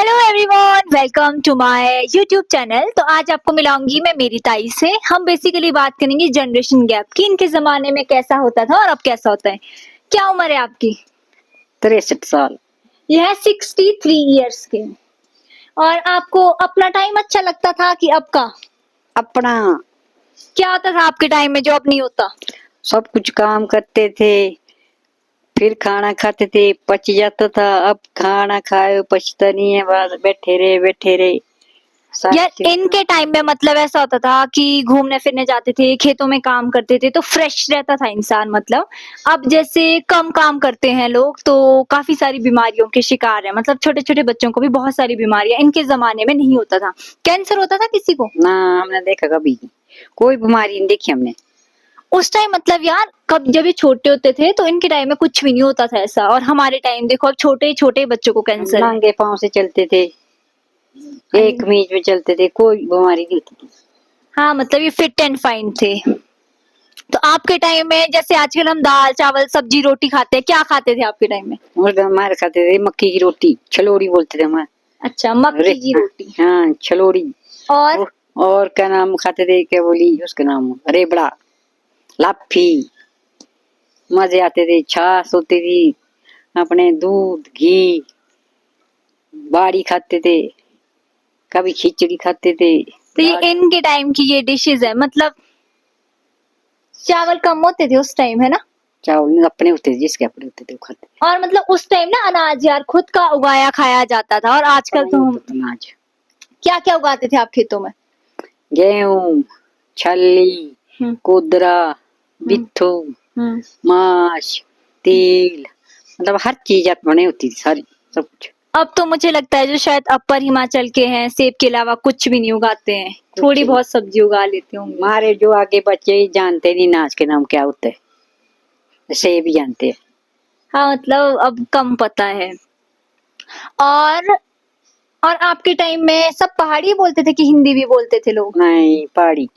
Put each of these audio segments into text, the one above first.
Hello everyone, welcome to my YouTube channel. तो आज आपको मिलाऊंगी मैं मेरी ताई से। हम बेसिकली बात करेंगे जनरेशन गैप की, इनके जमाने में कैसा होता था और अब कैसा होता है। क्या उम्र है आपकी? 63 साल। यह है 63 ईयर्स के। और आपको अपना टाइम अच्छा लगता था कि अब का? अपना क्या होता था आपके टाइम में जो अब नहीं होता? सब कुछ काम करते थे, फिर खाना खाते थे, पच जाता था। अब खाना खाए पचता नहीं है, बस बैठे रहे यार इनके टाइम में मतलब ऐसा होता था कि घूमने फिरने जाते थे, खेतों में काम करते थे तो फ्रेश रहता था इंसान। मतलब अब जैसे कम काम करते हैं लोग तो काफी सारी बीमारियों के शिकार है। मतलब छोटे छोटे बच्चों को भी बहुत सारी बीमारियां इनके जमाने में नहीं होता था। कैंसर होता था किसी को? ना, हमने देखा कभी कोई बीमारी नहीं देखी हमने उस टाइम मतलब यार कब जब ये छोटे होते थे तो इनके टाइम में कुछ भी नहीं होता था ऐसा। और हमारे टाइम देखो, अब छोटे छोटे बच्चों को हम कैंसर है। नंगे पाँव से चलते थे, एक मीज में चलते थे, कोई बीमारी नहीं होती थी। हाँ, मतलब ये फिट एंड फाइन थे। तो आपके टाइम में जैसे आजकल हम दाल चावल सब्जी रोटी खाते हैं, क्या खाते थे आपके टाइम में? और हमारे खाते थे मक्की की रोटी, छलोड़ी बोलते थे हमारे। अच्छा, मक्की की रोटी। हाँ, छलोड़ी। और और क्या नाम खाते थे, क्या बोली उसका नाम, रेबड़ा, लाफी। मजे आते थे, छाछ होती थी, अपने दूध घी, बाड़ी खाते थे, कभी खिचड़ी खाते थे। तो ये इनके टाइम की ये डिशेज है। मतलब चावल कम होते थे उस टाइम, है ना? चावल अपने होते थे, जिसके अपने होते थे वो खाते थे। और मतलब उस टाइम ना अनाज यार खुद का उगाया खाया जाता था। और आजकल तो हम अनाज क्या क्या उगाते थे आप खेतों में? गेहूं, छली, कोदरा, बिट्ठू, माश, तिल, मतलब हर चीज अपने होती थी सारी, सब कुछ। अब तो मुझे लगता है जो शायद अपर हिमाचल के हैं, सेब के अलावा कुछ भी नहीं उगाते हैं। थोड़ी बहुत सब्जी उगा लेते होंगे। हमारे जो आगे बच्चे जानते नहीं नाच के नाम क्या होते है, सेब ही जानते हैं। हाँ, मतलब अब कम पता है। और और आपके टाइम में सब पहाड़ी बोलते थे कि हिंदी भी बोलते थे लोग? नहीं, पहाड़ी।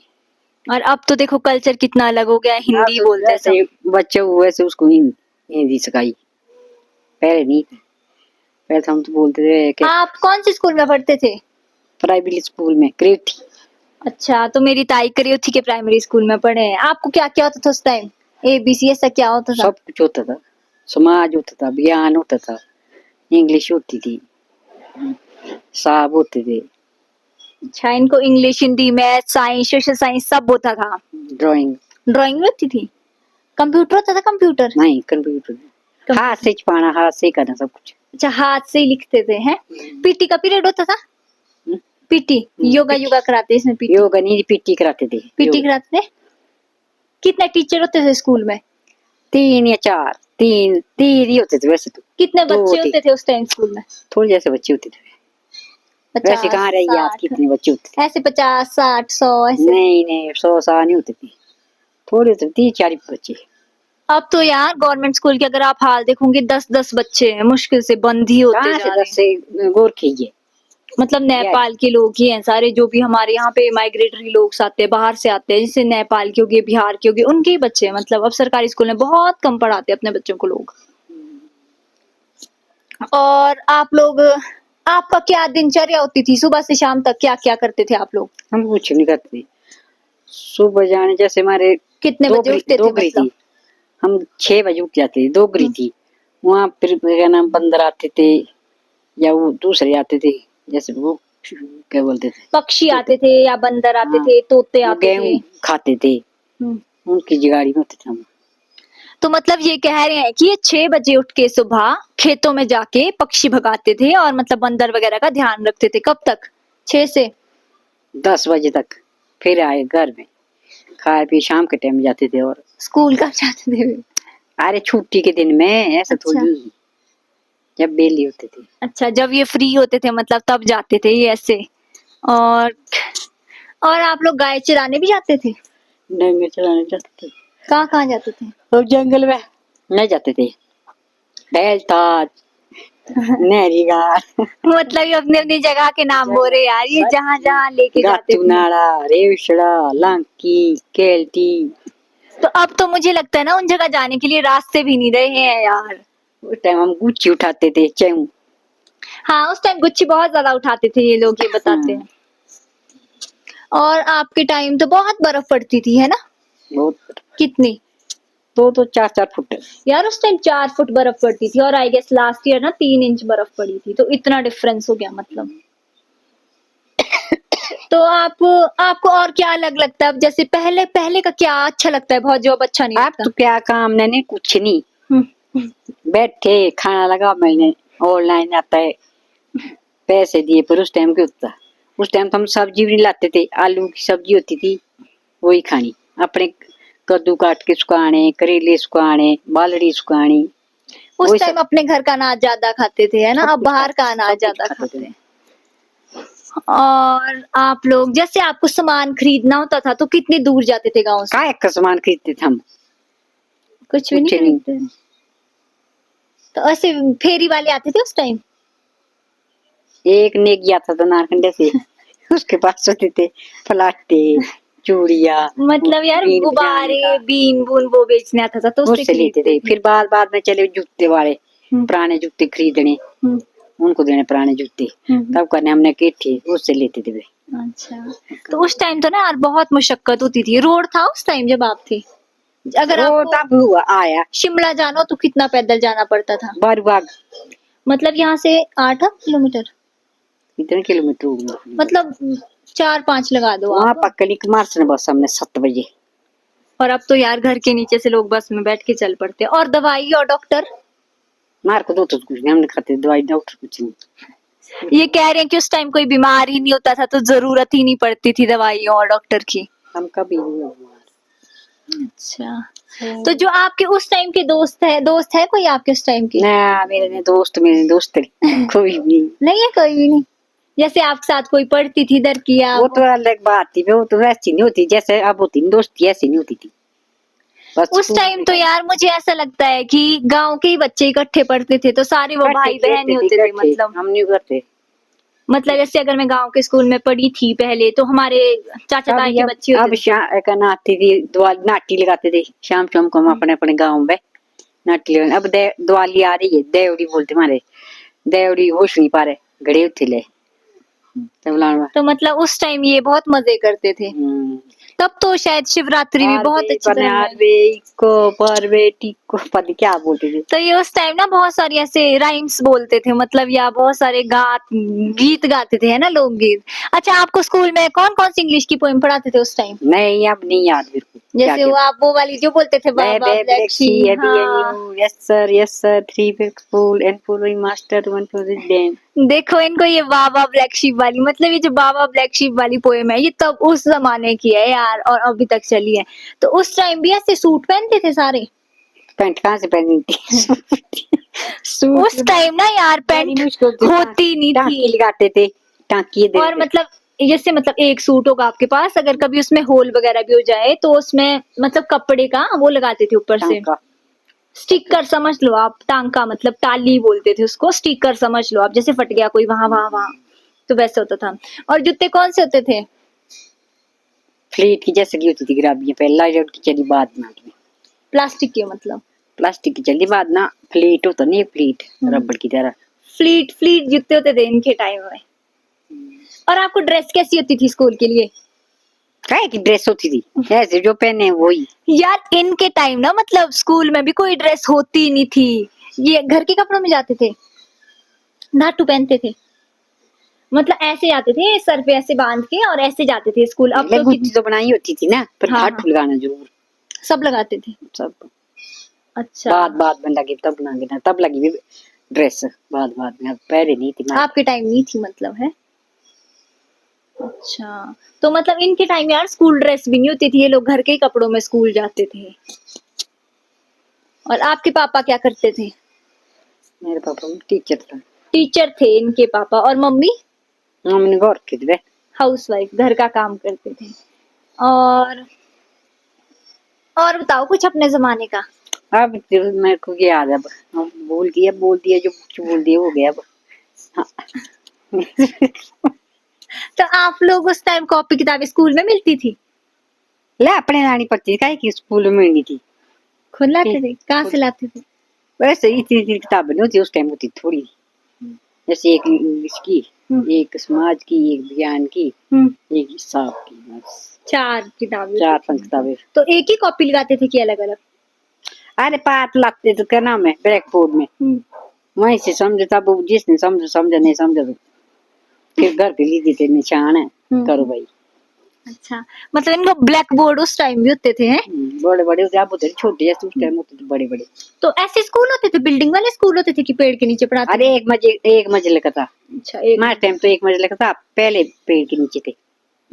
और अब तो देखो कल्चर कितना अलग हो गया है, हिंदी बोलते हैं सब। बच्चे हुए से उसको हिंदी सिखाई, पहले नहीं थे। पहले तो हम तो बोलते थे कि आप कौन से स्कूल में पढ़ते थे? प्राइवेट स्कूल में, क्रेठी। अच्छा, तो मेरी ताई करियोथी के प्राइमरी स्कूल में पढ़े हैं। आपको क्या क्या होता था उस टाइम? ABC ऐसा क्या होता था? सब कुछ होता था, समाज होता था, ज्ञान होता था, इंग्लिश होती थी, साहब होते थे, अच्छा, इनको English Hindi math science social science सब होता था। ड्राइंग। ड्राइंग होती थी। कंप्यूटर होता था? कंप्यूटर नहीं, कंप्यूटर हाथ से छपाना, हाथ से करना सब कुछ। अच्छा, हाथ से ही लिखते थे हैं। पीटी का पीरियड होता था? पीटी योगा योगा कराते इसमें? पीटी योगा नहीं, पीटी कराते थे। पीटी कराते थे। कितने टीचर होते थे स्कूल में? 3 या 4, तीन ही होते थे वैसे तो। कितने बच्चे होते थे उस टाइम स्कूल में? थोड़े जैसे बच्चे होते थे। वैसे 50 कहाँ रही याद 60 कितने बच्चे होते थे? ऐसे 50 60 100 ऐसे? नहीं, 100 नहीं होते थे, थोड़े होते थे, 30-40 बच्चे। अब तो यार गवर्नमेंट स्कूल के अगर आप हाल देखोगे 10-10 बच्चे हैं, मुश्किल से बंद ही होते कहाँ जा से रहे 10 हैं। से गोरखे ही है। मतलब नेपाल के लोग ही हैं सारे, जो भी हमारे यहाँ पे माइग्रेटरी लोग आते हैं, बाहर से आते हैं, जैसे नेपाल के हो गए, बिहार के हो गए, उनके ही बच्चे हैं। मतलब अब सरकारी स्कूल में बहुत कम पढ़ाते हैं अपने बच्चों को लोग। और आप लोग, आपका क्या दिनचर्या होती थी? सुबह से शाम तक क्या क्या करते थे आप लोग? हम कुछ नहीं करते। सुबह जाने जैसे हमारे कितने बजे उठते थे डोगरी मतलब? थी, हम 6 बजे उठ जाते थे। डोगरी थी वहाँ, फिर क्या नाम, बंदर आते थे या वो दूसरे आते थे, जैसे वो क्या बोलते थे, पक्षी आते थे या बंदर आते हाँ, थे, तोते वो आते थे? गेहूं खाते थे, उनकी जगाड़ी में होते थे हम। तो मतलब ये कह रहे हैं कि ये 6 बजे उठ के सुबह खेतों में जाके पक्षी भगाते थे और मतलब बंदर वगैरह का ध्यान रखते थे। कब तक? 6 से 10 बजे तक, फिर आए घर में, खाए पी शाम के टाइम जाते थे। और स्कूल कब जाते थे? अरे छुट्टी के दिन में, ऐसा अच्छा। थोड़ी, जब बेली होते थे। अच्छा, जब ये फ्री होते थे मतलब तब जाते थे ये ऐसे। और और आप लोग गाय चराने भी जाते थे? डंगर चलाने जाते थे। कहाँ कहाँ जाते थे? और जंगल में नहीं जाते थे, बैलताज, नहरी घाट, मतलब ये अपनी अपनी जगह के नाम बोल रहे यार, ये जहाँ जहाँ लेके जाते गातू थे। नाड़ा, रेवसड़ा, लांकी, केल्टी। तो अब तो मुझे लगता है ना उन जगह जाने के लिए रास्ते भी नहीं रहे हैं यार। उस टाइम हम गुच्छी उठाते थे, चेऊ, हाँ, उस टाइम गुच्ची बहुत ज्यादा उठाते थे ये लोग, ये बताते हैं। और आपके टाइम तो बहुत बर्फ पड़ती थी, है ना? बहुत। कितनी? 4-4 फुट। यार उस टाइम 4 फुट बर्फ पड़ती थी, और आई गेस लास्ट ईयर ना 3 इंच बर्फ पड़ी थी, तो इतना डिफरेंस हो गया मतलब। तो आपको और क्या अलग लगता है? अब जैसे पहले पहले का क्या अच्छा लगता है बहुत, जो अब अच्छा नहीं अब लगता? तो क्या काम नहीं, कुछ नहीं, हम्म, बैठे खाना लगा मैंने, ऑनलाइन आता है, पैसे दिए। पर उस टाइम क्या होता, उस टाइम तो हम सब्जी भी नहीं लाते थे, आलू की सब्जी होती थी वही खानी, अपने कद्दू काट के सुखाने, करेले सुखाने, बालड़ी सुखानी, उस वही टाइम सब। अपने घर का अनाज ज्यादा खाते थे, है ना? सब अब कुछ बाहर का खाते, अनाज सब कुछ ज्यादा खाते खाते थे। हैं। और आप लोग जैसे आपको सामान खरीदना होता था तो कितनी दूर जाते थे गाँव से? काय का सामान खरीदते थे हम? कुछ भी नहीं कुछ नहीं। खरीदते थे। तो ऐसे फेरी वाले आते थे उस टाइम? एक नेगी आता था नारकंडे से उसके पास होते थे फलाटे, चूड़िया, मतलब यार बीन बजाने गुब्बारे, का, बीन बून वो बेचने आता था तो उससे उससे लेते खरीदते थे। थे। फिर बाद बाद में चले जूते वाले, हम्म, पुराने जूते खरीदने, हम्म, उनको देने पुराने जूते, हम्म। तब करने हमने किट्ठे, उससे लेते थे वे। अच्छा, तो उस टाइम तो ना यार बहुत मुशक्कत होती थी। रोड था उस टाइम जब आप थे? अगर वो आपको तब हुआ आया शिमला जाना हो तो कितना पैदल जाना पड़ता था? बारू बाग। मतलब यहाँ से 8 किलोमीटर, कितने किलोमीटर होगा? मतलब 4-5 लगा दो वहाँ आप। पकड़ी कुमार से बस हमने 7 बजे। और अब तो यार घर के नीचे से लोग बस में बैठ के चल पड़ते हैं। और दवाई और डॉक्टर? मार को दो तो कुछ नहीं हमने खाते, दवाई डॉक्टर कुछ नहीं। ये कह रहे हैं कि उस टाइम कोई बीमार ही नहीं होता था तो जरूरत ही नहीं पड़ती थी दवाइयों और डॉक्टर की। हम कभी नहीं हुए बीमार। अच्छा, तो जो आपके उस टाइम के दोस्त है कोई आपके उस टाइम के? ना मेरे दोस्त नहीं, कोई भी। नहीं है कोई भी नहीं? जैसे आपके साथ कोई पढ़ती थी इधर की या वो तो अलग बात थी, वो तो वैसी नहीं होती जैसे अब होती दोस्ती, ऐसी नहीं होती थी। बस उस टाइम तो यार मुझे ऐसा लगता है कि गांव के ही बच्चे इकट्ठे पढ़ते थे तो सारे वो भाई बहन ही होते थे। मतलब हम नहीं करते। जैसे अगर मैं गांव के स्कूल में पढ़ी थी पहले तो हमारे चाचा ताई के बच्चे अब होते थे। शाम आती थी, नाटी लगाते थे शाम शाम को हम अपने अपने गाँव में नाटी लगाने। अब दिवाली आ रही है, देवड़ी बोलते हमारे, देवड़ी होश नहीं पा रहे घड़े उठे ले तब तो मतलब उस टाइम ये बहुत मजे करते थे। तब तो शायद शिवरात्रि भी बहुत अच्छी तरह मनाई। को पता क्या बोलते थे। तो ये उस टाइम ना बहुत सारी ऐसे राइम्स बोलते थे, मतलब या बहुत सारे गीत गाते थे, है ना, लोकगीत। अच्छा, आपको स्कूल में कौन कौन सी इंग्लिश की पोएम पढ़ाते थे उस टाइम? नहीं अब नहीं याद मेरे को। जैसे वो आप वो वाली जो बोलते थे, बाबा ब्लैक शी। हाँ, yes sir 3 weeks full and following master 1 for the day। देखो इनको ये बाबा ब्लैक शीप वाली, मतलब ये जो बाबा ब्लैक शीप वाली पोएम है ये तब उस जमाने की है यार, और अभी तक चली है। तो उस टाइम भी ऐसे सूट पहनते थे सारे? पैंट कहाँ से पहनी थी? सूट उस टाइम ना यार बड़ी पैंट मुश्किल थी, होती नहीं टाँकी थी। लगाते थे, टाँकी दे और मतलब जैसे मतलब एक सूट होगा आपके पास, अगर कभी उसमें होल वगैरह भी हो जाए तो उसमें मतलब कपड़े का वो लगाते थे ऊपर से, टाँका। स्टिकर समझ लो आप, टांका मतलब टाली बोलते थे उसको, स्टिकर समझ लो आप, जैसे फट गया कोई वहां वहां वहां, तो वैसे होता था। और जूते कौन से होते थे? फ्लीट की जैसे की होती थी ग्राबियां, पहला जोड़ की चली बाद में, प्लास्टिक के मतलब? प्लास्टिक की चली बाद ना, फ्लीट होता नहीं, फ्लीट रबड़ की तरह। फ्लीट फ्लीट जूते होते थे इनके टाइम में। और आपको ड्रेस कैसी होती थी स्कूल के लिए? काय की ड्रेस होती थी, ऐसे जो पहने वही। यार इनके टाइम ना मतलब स्कूल में भी कोई ड्रेस होती नहीं थी, ये घर के कपड़ों में जाते थे, नाटू पहनते थे, मतलब ऐसे जाते थे सर पे ऐसे बांध के और ऐसे जाते थे स्कूल। अब तो गुच्ची तो बनाई होती थी ना, पर हाँ, घाट लगाना जरूर सब लगाते थे। सब। अच्छा, बाद में लगी तब ना गिना, तब लगी भी ड्रेस बाद में, अब पहले नहीं थी। आपके टाइम नहीं थी मतलब, है? अच्छा, तो मतलब इनके टाइम यार स्कूल ड्रेस भी नहीं होती थी, ये लोग घर के ही कपड़ों में स्कूल जाते थे। और आपके पापा क्या करते थे? मेरे पापा टीचर था। टीचर थे इनके पापा। और मम्मी? हमने गौर की थी हाउसवाइफ, घर का काम करते थे। और बताओ कुछ अपने जमाने का। अब जो मेरे को याद है, अब बोल दिया जो कुछ बोल दिया हो गया अब। हाँ। तो आप लोग उस टाइम कॉपी किताबें स्कूल में मिलती थी? ले अपने लानी पड़ती थी, काहे की स्कूल में मिलनी थी। खुद लाते थे? कहाँ से लाते थे? वैसे इतनी किताबें नहीं होती उस टाइम, होती थोड़ी। जैसे एक इंग्लिश की, हम्म। एक समाज की, एक विज्ञान की, एक हिसाब की, बस 4 किताबें 4-5 होती थी। किताबें। तो एक ही कॉपी लगाते थे कि अलग अलग? अरे पाठ लगते तो क्या नाम है ब्लैक बोर्ड में, वहीं से समझे, तब वो जिसने समझो समझा, नहीं समझा तो फिर घर पे लिख देते निशान है, करो भाई। अच्छा, मतलब इनको ब्लैक बोर्ड उस टाइम भी होते थे हैं? बड़े बड़े होते, अब होते थे छोटे, जैसे उस टाइम होते थे बड़े बड़े। तो ऐसे स्कूल होते थे, बिल्डिंग वाले स्कूल होते थे कि पेड़ के नीचे पढ़ाते अरे थे? एक मंजिल का था। अच्छा, एक हमारे टाइम तो एक मंजिल का था, पहले पेड़ के नीचे थे।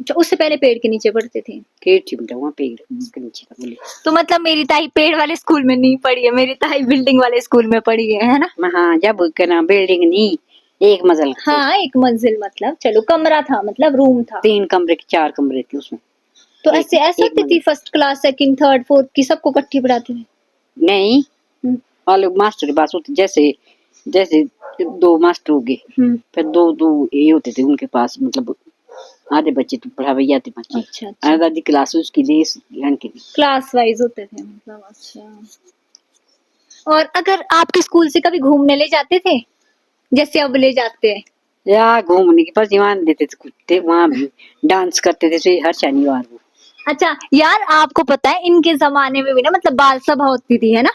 अच्छा, उससे पहले पेड़ के नीचे पढ़ते थे। पेड़ चिमटा वहाँ पेड़ के नीचे था बोले। तो मतलब मेरी ताई पेड़ वाले स्कूल में नहीं पढ़ी है, मेरी ताई बिल्डिंग वाले स्कूल में पढ़ी है ना? हाँ, जब क्या नाम बिल्डिंग नहीं, एक मंजिल का था। हाँ, एक मंजिल मतलब चलो कमरा था, मतलब रूम था। 3 कमरे की 4 कमरे थे उसमें। तो एक- ऐसे ऐसे एक होती थी मंजिल। First class, second, third, fourth की सबको इकट्ठी पढ़ाते थे? नहीं, हम्म, अलग मास्टर के पास होते, जैसे जैसे 2 मास्टर हो गए, हम्म। फिर दो दो ये होते थे उनके पास, मतलब आधे बच्चे तो पढ़ावे आते बच्चे, अच्छा अच्छा, आधी क्लास उसकी लिए लड़के की। क्लास वाइज होते थे मतलब। अच्छा, और अगर आपके स्कूल से कभी घूमने ले जाते थे जैसे अब ले जाते हैं? या घूमने के पास ईमान देते थे कुछ थे, वहाँ भी डांस करते थे हर शनिवार को। अच्छा यार, आपको पता है इनके जमाने में भी ना मतलब बाल सभा होती थी, है ना?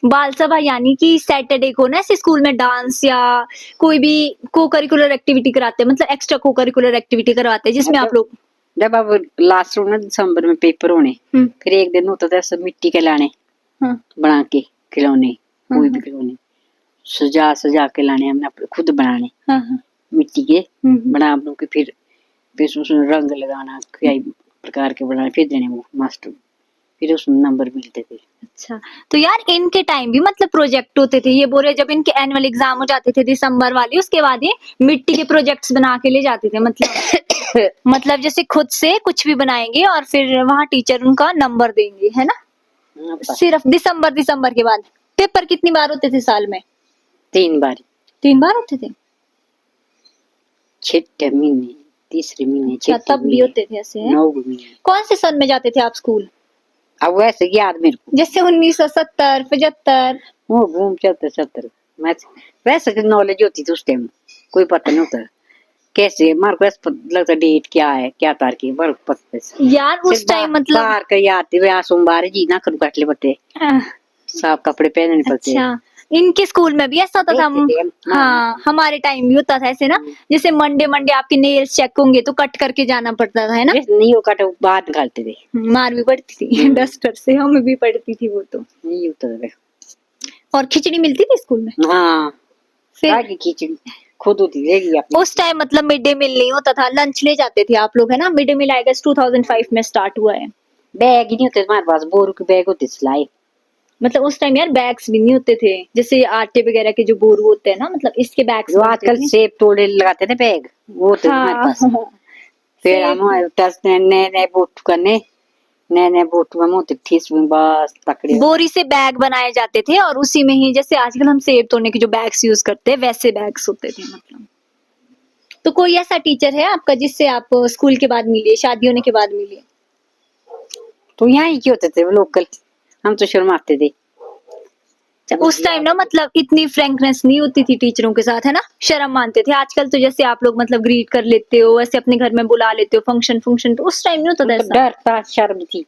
बाल सभा यानी कि सैटरडे को ना ऐसे स्कूल में डांस या कोई भी को करिकुलर एक्टिविटी कराते हैं, मतलब एक्स्ट्रा को करिकुलर एक्टिविटी करवाते हैं जिसमें आप लोग। जब अब लास्ट में दिसंबर में पेपर होने, फिर एक दिन होता था सब मिट्टी के लाने, हाँ, बना के खिलौने, कोई भी हाँ, खिलौने सजा सजा के लाने, हमने अपने खुद बनाने, हाँ, हाँ, मिट्टी के बना हम लोग के, फिर उसमें रंग लगाना, कई प्रकार के बनाने, फिर देने वो मास्टर, फिर उसमें नंबर मिलते थे। अच्छा, तो यार इनके टाइम भी मतलब प्रोजेक्ट होते थे, ये बोल रहे जब इनके एनुअल एग्जाम हो जाते थे दिसंबर वाले, उसके बाद ये मिट्टी के प्रोजेक्ट्स बना के ले जाते थे, मतलब मतलब जैसे खुद से कुछ भी बनाएंगे और फिर वहाँ टीचर उनका नंबर देंगे, है ना? हाँ, सिर्फ दिसंबर के बाद। पेपर कितनी बार होते थे साल में? 3 बार, 3 बार होते थे? छठे महीने, तीसरे महीने, अच्छा, छठे तब भी महीने, होते थे ऐसे हैं? 9 महीने। कौन से सन में जाते थे आप स्कूल? अब वैसे याद मेरे को, जैसे 1970, 75? वो घूम चलते चलते मैं, वैसे की नॉलेज होती थी उस टाइम, कोई पता नहीं होता कैसे, हमारे को ऐसा लगता डेट क्या है, क्या तारीख है, बड़ा पता है। यार उस टाइम मतलब बाहर का याद थे, वे सोमवार जी ना करूँ काटले पड़ते, साफ कपड़े पहनने पड़ते। अच्छा, इनके स्कूल में भी ऐसा होता था? देखते थे हम, हाँ, हमारे टाइम भी होता था ऐसे ना, जैसे मंडे मंडे आपके नेल्स चेक होंगे तो कट करके जाना पड़ता था, है ना? नहीं वो कट बात निकालते थे, मार भी पड़ती थी डस्टर से, हमें भी पड़ती थी वो तो। नहीं होता था। और खिचड़ी मिलती थी स्कूल में? हाँ, फिर आगे खींचड़ी खुद होती रहेगी अपनी। उस टाइम मतलब मिड डे मील नहीं होता था, लंच ले जाते थे आप लोग, है ना? Mid day meal I guess 2005 में स्टार्ट हुआ है। बैग ही नहीं होते हमारे पास, बोरू के बैग होते सिलाई। मतलब उस टाइम यार बैग्स भी नहीं होते थे, जैसे आटे वगैरह के जो बोरू होते हैं ना, मतलब इसके बैग्स जो बनते आजकल थे। सेब तोड़े लगाते थे बैग, वो होते थे हमारे पास। हाँ, फिर हम टेस्ट नए नए बोटू करने, नए नए बोटू हम होते थे इसमें बस तकड़े। बोरी से बैग बनाए जाते थे और उसी में ही जैसे आजकल हम सेब तोड़ने के जो बैग्स यूज करते हैं वैसे बैग्स होते थे मतलब। तो कोई ऐसा टीचर है आपका जिससे आप स्कूल के बाद मिलिए, शादी होने के बाद मिलिए? तो यहाँ ही क्यों होते थे वो लोकल, हम तो शर्माते थे। उस टाइम ना मतलब इतनी फ्रैंकनेस नहीं होती थी टीचरों के साथ, है ना? शर्म मानते थे। आजकल तो जैसे आप लोग मतलब ग्रीट कर लेते हो, ऐसे अपने घर में बुला लेते हो फंक्शन फंक्शन, तो उस टाइम नहीं होता था तो ऐसा? डर था, शर्म थी,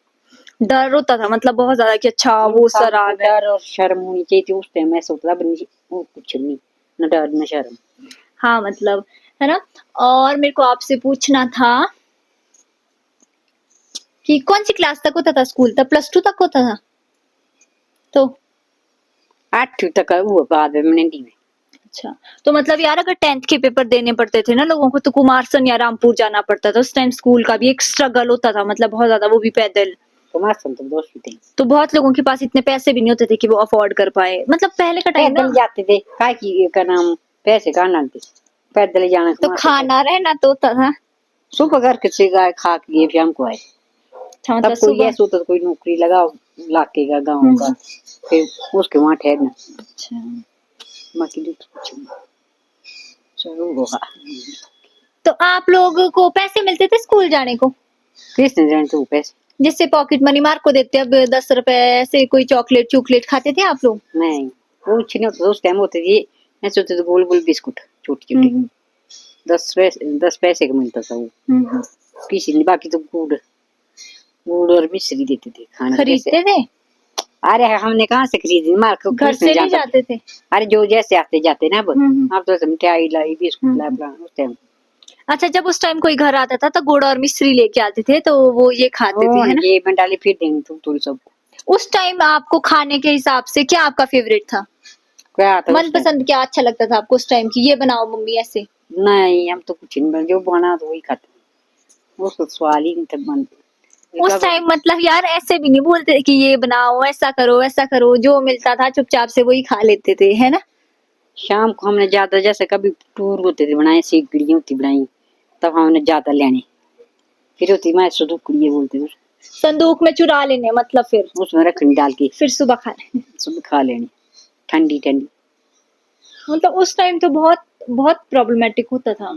डर होता था मतलब बहुत ज्यादा कि अच्छा वो सर आ गए। डर और शर्म होनी चाहिए थी उस टाइम, ऐसा होता था वो कुछ नहीं, न डर न शर्म। हाँ मतलब, है ना? और मेरे को आपसे पूछना था कि कौन सी क्लास तक होता था स्कूल? तब +2 तक होता था तो? 8वीं तक हुआ बाद में मंडी में। अच्छा, तो मतलब यार अगर 10th के पेपर देने पड़ते थे ना लोगों को तो कुमारसैन या रामपुर जाना पड़ता था। उस टाइम स्कूल का भी एक स्ट्रगल होता था, मतलब बहुत ज्यादा, वो भी पैदल। तो मास्टर तो दोस्त थे, तो बहुत लोगों के पास इतने पैसे भी नहीं होते थे कि वो अफोर्ड कर पाए, मतलब पहले का टाइम ना। पैदल जाते थे, काय की का नाम पैसे कहाँ लाते, पैदल ही जाना। तो खाना रहना तो होता था। सुबह घर के से गाय खा के शाम को आए, अच्छा, तब मतलब कोई सुबह। ऐसा होता तो कोई नौकरी लगाओ इलाके का गाँव का, फिर उसके वहाँ ठहरना। अच्छा, बाकी तो कुछ नहीं, चलो होगा। तो आप लोगों को पैसे मिलते थे स्कूल जाने को? किसने जाने तो पैसे, जिससे पॉकेट मनी मार्क को देते, अब 10 रुपए ऐसे कोई चॉकलेट खाते थे आप लोग? नहीं वो कुछ नहीं होता उस टाइम, होते थे ऐसे होते थे गोल गोल बिस्कुट, छोटी छोटी, हम्म, 10 पैसे का मिलता था वो। हम्म। किसी ने बाकी तो गुड़ गुड़ और मिश्री देते थे खाने को, जैसे। खरीदते थे, अरे हमने कहाँ से खरीदी, मार्केट घर से ले जाते थे। अरे जो जैसे आते जाते ना, अब हम्म, अब तो मिठाई लाई, बिस्कुट लाई, हम्म। फलाना उस टाइम। अच्छा, जब उस टाइम कोई घर आता था तो गुड़ और मिश्री लेके आते थे, तो वो ये खाते थे, ओ है ना? ये में डाली फिर देंगे थोड़ी सबको। उस टाइम आपको खाने के हिसाब से क्या आपका फेवरेट था? क्या आता उस टाइम? मनपसंद क्या अच्छा लगता था आपको उस टाइम की, ये बनाओ मम्मी ऐसे? नहीं, हम तो कुछ नहीं बना, जो बना तो वही खाते, उसको स्वाद ही नहीं तक बनते। उस टाइम मतलब यार ऐसे भी नहीं बोलते कि ये बनाओ, ऐसा करो वैसा करो, जो मिलता था चुपचाप से वही खा लेते थे, है ना? शाम को हमने ज्यादा, जैसे कभी टूर होते थे बनाए, सीगड़ी होती बनाई, तब हमने ज्यादा लेने, फिर होती मैं सुदुकड़ी बोलते थे, संदूक में चुरा लेने, मतलब फिर उसमें रखनी डाल के फिर सुबह खा लेने। सब खा लेनी, ठंडी ठंडी। मतलब उस टाइम तो बहुत बहुत प्रॉब्लमेटिक होता था।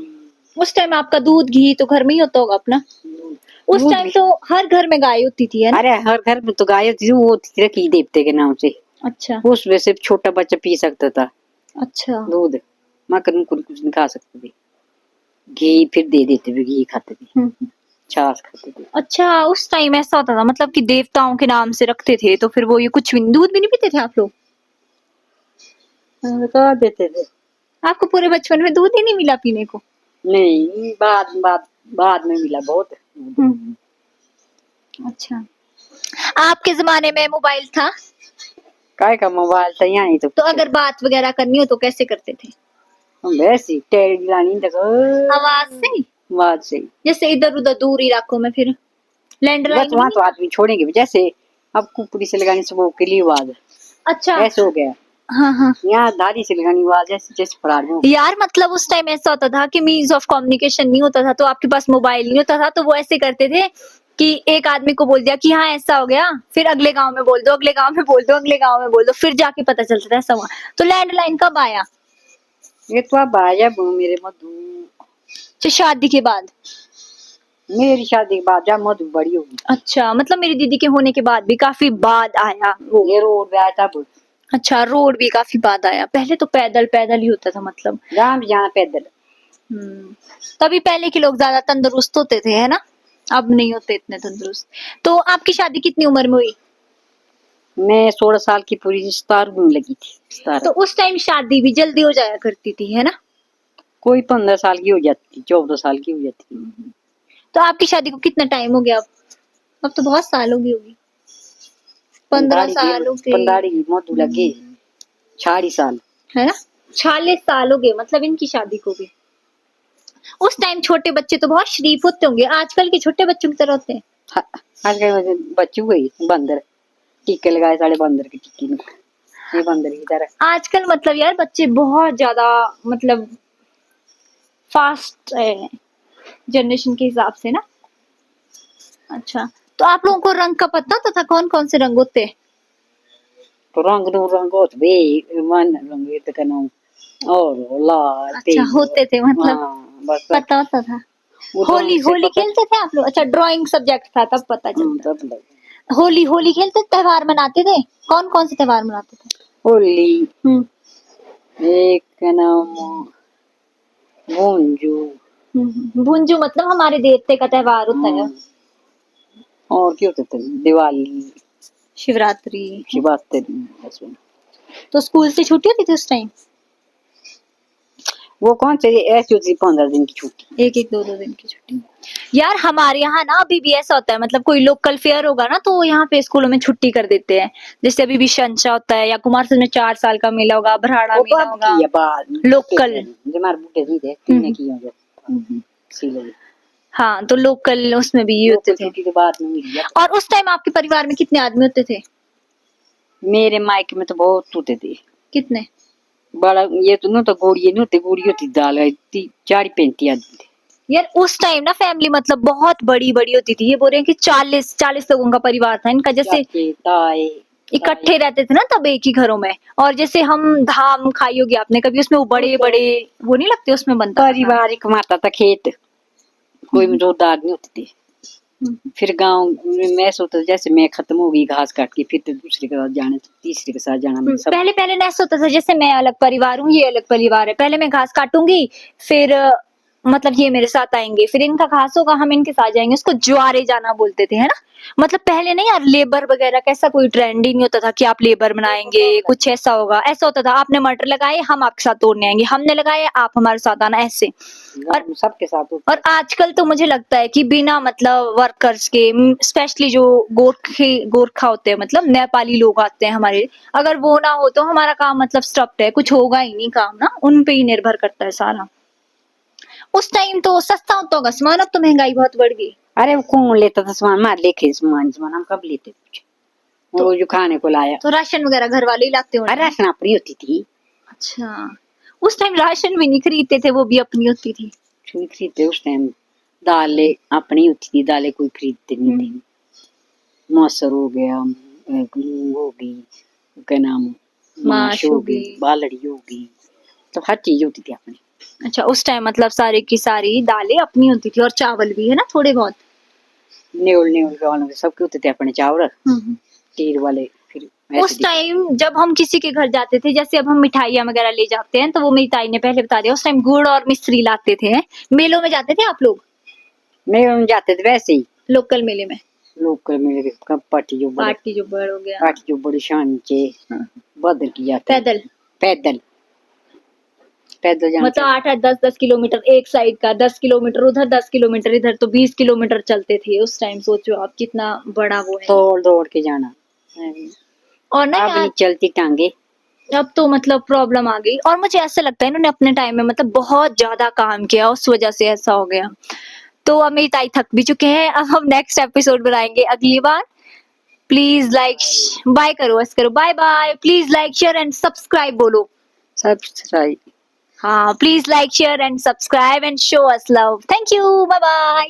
उस टाइम आपका दूध घी तो घर में ही होता होगा अपना? उस दूध टाइम भी, तो हर घर में गाय होती थी, है ना? अरे हर घर में तो गाय होती थी, वो होती थी रखी देवते के नाम से, अच्छा, उसमें सिर्फ छोटा बच्चा पी सकता था अच्छा। दूध, मक्खन मुक्खन कुछ नहीं खा सकते थे। घी फिर दे देते थे, घी खाते थे, हम्म। छाछ खाते थे। अच्छा, उस टाइम ऐसा होता था मतलब कि देवताओं के नाम से रखते थे, तो फिर वो ये कुछ भी दूध भी नहीं पीते थे आप लोग? बता देते थे। आपको पूरे बचपन में दूध ही नहीं मिला पीने को? नहीं, बाद में मिला बहुत। हम्म। अच्छा, आपके जमाने में मोबाइल था? काय का मोबाइल था यहाँ, नहीं तो तो अगर बात वगैरह करनी हो तो कैसे करते थे? हम वैसी टेढ़ी गिरानी देखो, आवाज से? बात से। जैसे इधर उधर दूर इलाकों में फिर बस लैंडलाइन भी वहां नहीं तो था? आदमी छोड़ेंगे भी, जैसे अब कुपड़ी से लगानी सुबह के लिए आवाज, अच्छा। ऐसे हो गया। हाँ, हाँ। यहाँ धारी से लगानी आवाज, जैसे जैसे फरार में यार मतलब उस टाइम ऐसा होता था कि मीन्स ऑफ कम्युनिकेशन नहीं होता था, तो आपके पास मोबाइल नहीं होता था, तो वो ऐसे करते थे कि एक आदमी को बोल दिया कि हाँ ऐसा हो गया, फिर अगले गांव में बोल दो, अगले गांव में बोल दो, अगले गांव में बोल दो, फिर जाके पता चलता था ऐसा हुआ। तो लैंडलाइन कब आया? ये तो अब आया मेरे मधु, अच्छा, शादी के बाद? मेरी शादी के बाद जब मधु बड़ी होगी। अच्छा, मतलब मेरी दीदी के होने के बाद भी काफी बाद आया वो? ये रोड पे आया तब, अच्छा, रोड भी काफी बाद आया, पहले तो पैदल पैदल ही होता था मतलब। जहाँ भी जाना पैदल। हम्म। तभी पहले के लोग ज्यादा तंदुरुस्त होते थे, है ना? अब नहीं होते इतने तंदुरुस्त। तो आपकी शादी कितनी उम्र में हुई? मैं 16 साल की पूरी, 17 में लगी थी, तो 17। उस टाइम शादी भी जल्दी हो जाया करती थी, है ना? कोई 15 साल की हो जाती, 14 साल की हो जाती। तो आपकी शादी को कितना टाइम हो गया अब? अब तो बहुत साल हो गई होगी। 15 साल हो गए, पंदाड़ी की मधु लगे 40 साल। है ना? 46 साल हो गए मतलब इनकी शादी को भी। उस टाइम छोटे बच्चे तो बहुत शरीफ होते होंगे, आजकल के छोटे बच्चों की तरह होते हैं? आजकल बच्चू गई बंदर, टीके लगाए साढ़े बंदर की टिक्की में, ये बंदर की तरह। आजकल मतलब यार बच्चे बहुत ज्यादा मतलब फास्ट है जनरेशन के हिसाब से ना। अच्छा, तो आप लोगों को रंग का पता था कौन कौन से रंग होते हैं? तो रंग नो रंग होत बे, मन रंग ये तक नाम और लाल अच्छा, तेज। होते थे मतलब, हाँ बस पता होता था। वो होली रंग से होली पता। खेलते थे आप लोग? अच्छा, ड्राइंग सब्जेक्ट था तब पता चलता तब था। लगा। होली होली खेलते, त्योहार मनाते थे? कौन कौन से त्योहार मनाते थे? होली, हम्म, एक का नाम भोंजू, भुंजू मतलब हमारे देवते का त्योहार होता है। और क्या होता था, दिवाली, शिवरात्रि। शिवरात्रि, बस वो। तो स्कूल से छुट्टी होती थी उस टाइम? वो कौन से ऐसी होती थी 15 दिन की छुट्टी। एक एक दो दो दिन की छुट्टी। यार हमारे यहाँ ना अभी भी ऐसा होता है, मतलब कोई लोकल फेयर होगा ना तो यहाँ पे स्कूलों में छुट्टी कर देते हैं। जैसे अभी भी शंशा होता है या कुमारसंद में 4 साल का मेला होगा, भराड़ा वो तो मेला अब होगा। की है बात, लोकल। जो हमारे बूढ़े नहीं थे तीन की हो हम्म। इसीलिए हाँ, तो लोकल उसमें भी ये होते लोकल थे। छुट्टी तो बाद में मिली है। और उस टाइम आपके परिवार में कितने आदमी होते थे? मेरे मायके में तो बहुत होते थे, कितने? बड़ा ये तो नहीं तो गोड़ी नहीं होती, गोड़ी होती दाल है, 40-35 आदमी थे। यार उस टाइम ना फैमिली मतलब बहुत बड़ी बड़ी होती थी, ये बोल रहे हैं कि 40 लोगों का परिवार था इनका, जैसे चाचे ताए इकट्ठे रहते थे ना तब एक ही घरों में। और जैसे हम धाम खाई होगी आपने कभी, उसमें वो बड़े बड़े वो नहीं लगते, उसमें बनता था। पारिवारिक माता था खेत, कोई जोरदार नहीं होती थी। फिर गांव में मैं सोचता जैसे मैं खत्म हो गई घास काट के फिर तो दूसरे के साथ जाना तो तीसरे के साथ जाना सब पहले पहले ना ऐसा होता था जैसे मैं अलग परिवार हूँ, ये अलग परिवार है, पहले मैं घास काटूंगी, फिर मतलब ये मेरे साथ आएंगे, फिर इनका घास होगा, हम इनके साथ जाएंगे, उसको ज्वारे जाना बोलते थे, है ना। मतलब पहले नहीं यार, लेबर वगैरह का ऐसा कोई ट्रेंड ही नहीं होता था कि आप लेबर बनाएंगे, कुछ ऐसा होगा, ऐसा होता था आपने मटर लगाए हम आपके साथ तोड़ने आएंगे, हमने लगाए आप हमारे साथ आना, ऐसे। और गाँव में सबके साथ होता और आजकल तो मुझे लगता है कि बिना मतलब वर्कर्स के, स्पेशली जो गोरखा होते हैं, मतलब नेपाली लोग आते हैं हमारे, अगर वो ना हो तो हमारा काम मतलब स्टॉप्ड है, कुछ होगा ही नहीं काम ना, उन पे ही निर्भर करता है सारा। उस टाइम तो सस्ता होता होगा सामान, अब तो महंगाई बहुत बढ़ गई। अरे वो कौन लेता था सामान मार लेके सामान सामान हम कब लेते कुछ वो जो खाने को लाया तो राशन वगैरह घर वाले ही लाते अरे होंगे। राशन अपनी होती थी अच्छा, उस टाइम राशन भी नहीं खरीदते थे, वो भी अपनी होती थी। कुछ नहीं खरीदते उस टाइम दालें अपनी होती थी दालें कोई खरीदते नहीं थे मौसर हो गया मूंग हो गई क्या नाम माश हो गई बालड़ी हो गई तो हर चीज होती थी अपनी अच्छा, उस टाइम मतलब सारी की सारी दालें अपनी होती थी, और चावल भी, है ना, थोड़े बहुत। न्यूल न्यूल वालों के सबके होते थे अपने चावल तीर वाले फिर उस टाइम जब हम किसी के घर जाते थे, जैसे अब हम मिठाइयाँ वगैरह ले जाते हैं, तो वो मेरी ताई ने पहले बता दिया, उस टाइम गुड़ और मिश्री लाते थे। मेलों में जाते थे आप लोग? नहीं हम जाते थे वैसे ही लोकल मेले में? लोकल मिल के पार्टी जो बड़े पार्टी जो बड़ हो गया। पार्टी जो बड़ी शान चे बदल की जाते पैदल? पैदल पैदल जाना मतलब 8-8 10-10 किलोमीटर एक साइड का, 10 किलोमीटर उधर, 10 किलोमीटर इधर, तो 20 किलोमीटर चलते थे उस टाइम। सोचो आप कितना बड़ा वो है। दौड़ दौड़ के जाना और ना अब नहीं यार, चलती टांगे अब तो मतलब प्रॉब्लम आ गई, और मुझे ऐसा लगता है इन्होंने अपने टाइम में मतलब बहुत ज्यादा काम किया, उस वजह से ऐसा हो गया। तो अब मेरी ताई थक भी चुके हैं, अब हम नेक्स्ट एपिसोड बनाएंगे अगली बार। प्लीज लाइक, बाय करो, बस करो, bye bye, please like share and subscribe बोलो। सब्सक्राइब हाँ, please like share and subscribe and show us love, thank you, bye bye.